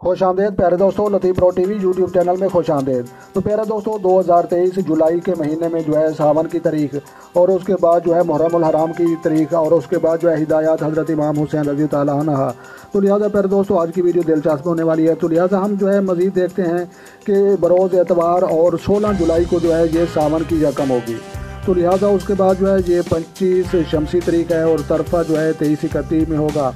خوش آمدید پیارے دوستوں، لطیف رو ٹی وی یوٹیوب چینل میں خوش آمدید۔ تو پیارے دوستوں 2023 جولائی کے مہینے میں جو ہے ساون کی تاریخ اور اس کے بعد جو ہے محرم الحرام کی تاریخ اور اس کے بعد جو ہے ہدایات حضرت امام حسین رضی اللہ عنہ۔ تو لہٰذا پیارے دوستوں آج کی ویڈیو دلچسپ ہونے والی ہے۔ تو لہٰذا ہم جو ہے مزید دیکھتے ہیں کہ بروز اتوار اور 16 جولائی کو جو ہے یہ ساون کی یکم ہوگی۔ تو لہٰذا اس کے بعد جو ہے یہ 25 شمسی تاریخ ہے اور طرفہ جو ہے 23 31 میں ہوگا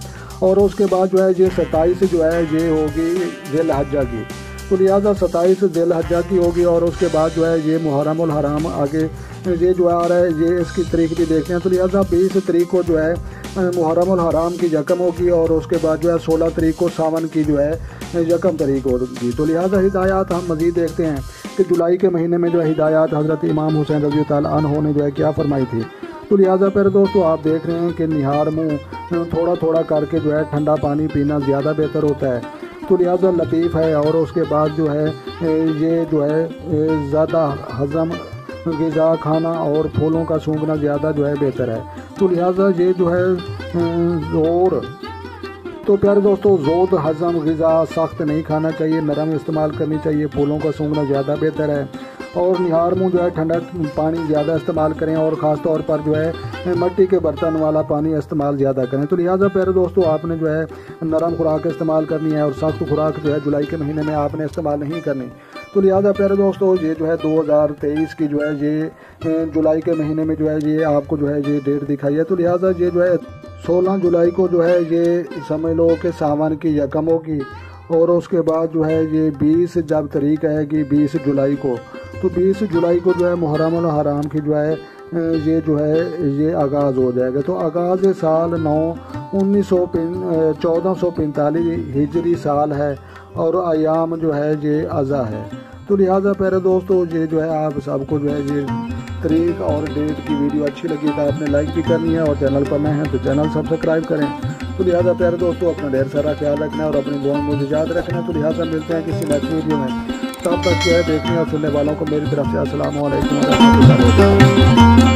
اور اس کے بعد جو ہے یہ 27 جو ہے یہ ہوگی ذی الحجہ کی۔ تو لہٰذا 27 ذی الحجہ کی ہوگی اور اس کے بعد جو ہے یہ محرم الحرام آگے یہ جو آ رہا ہے یہ اس کی تاریخ بھی دیکھتے ہیں۔ تو لہٰذا 20 تاریخ کو جو ہے محرم الحرام کی یکم ہوگی اور اس کے بعد جو ہے 16 تاریخ کو ساون کی جو ہے یکم تاریخ ہوگی۔ تو لہٰذا ہدایات ہم مزید دیکھتے ہیں کہ جولائی کے مہینے میں جو ہے ہدایات حضرت امام حسین رضی اللہ عنہ نے جو ہے کیا فرمائی تھی۔ تو لہٰذا پھر دوستو آپ دیکھ رہے ہیں کہ نہار منہ تھوڑا تھوڑا کر کے جو ہے ٹھنڈا پانی پینا زیادہ بہتر ہوتا ہے۔ تو لہٰذا لطیف ہے اور اس کے بعد جو ہے یہ جو ہے زیادہ ہضم غذا کھانا اور پھولوں کا سونگھنا زیادہ جو ہے بہتر ہے۔ تو لہٰذا یہ جو ہے تو پیارے دوستو زود ہضم غذا سخت نہیں کھانا چاہیے، نرم استعمال کرنی چاہیے، پھولوں کا سونگھنا زیادہ بہتر ہے اور نہار منہ جو ہے ٹھنڈا پانی زیادہ استعمال کریں اور خاص طور پر جو ہے مٹی کے برتن والا پانی استعمال زیادہ کریں۔ تو لہٰذا پیارے دوستو آپ نے جو ہے نرم خوراک استعمال کرنی ہے اور سخت خوراک جو ہے جولائی کے مہینے میں آپ نے استعمال نہیں کرنی۔ تو لہٰذا پیارے دوستو یہ جو ہے 2023 کی جو ہے یہ جولائی کے مہینے میں جو ہے یہ آپ کو جو ہے یہ ڈیٹ دکھائی ہے۔ تو لہٰذا یہ جو ہے 16 جولائی کو جو ہے یہ سمجھ لو کہ ساون کی یکم ہوگی اور اس کے بعد جو ہے یہ 20 جب تاریخ آئے گی 20 جولائی کو، تو 20 جولائی کو جو ہے محرم الحرام کی جو ہے یہ جو ہے یہ آغاز ہو جائے گا۔ تو آغاز سال 1445 ہجری سال ہے اور ایام جو ہے یہ اضحیٰ ہے۔ تو لہٰذا پیارے دوستو یہ جو ہے آپ سب کو جو ہے یہ تاریخ اور ڈیٹ کی ویڈیو اچھی لگی تو آپ نے لائک بھی کرنی ہے اور چینل پر نئے ہیں تو چینل سبسکرائب کریں۔ تو لہٰذا پیارے دوستو اپنا ڈھیر سارا خیال رکھنا ہے اور اپنی دعاؤں میں یاد رکھنا ہے۔ تو لہٰذا ملتے ہیں کسی نیکسٹ ویڈیو میں، تب تک جو ہے دیکھنے اور سننے والوں کو میری طرف سے السلام علیکم ورحمۃ اللہ وبرکاتہ۔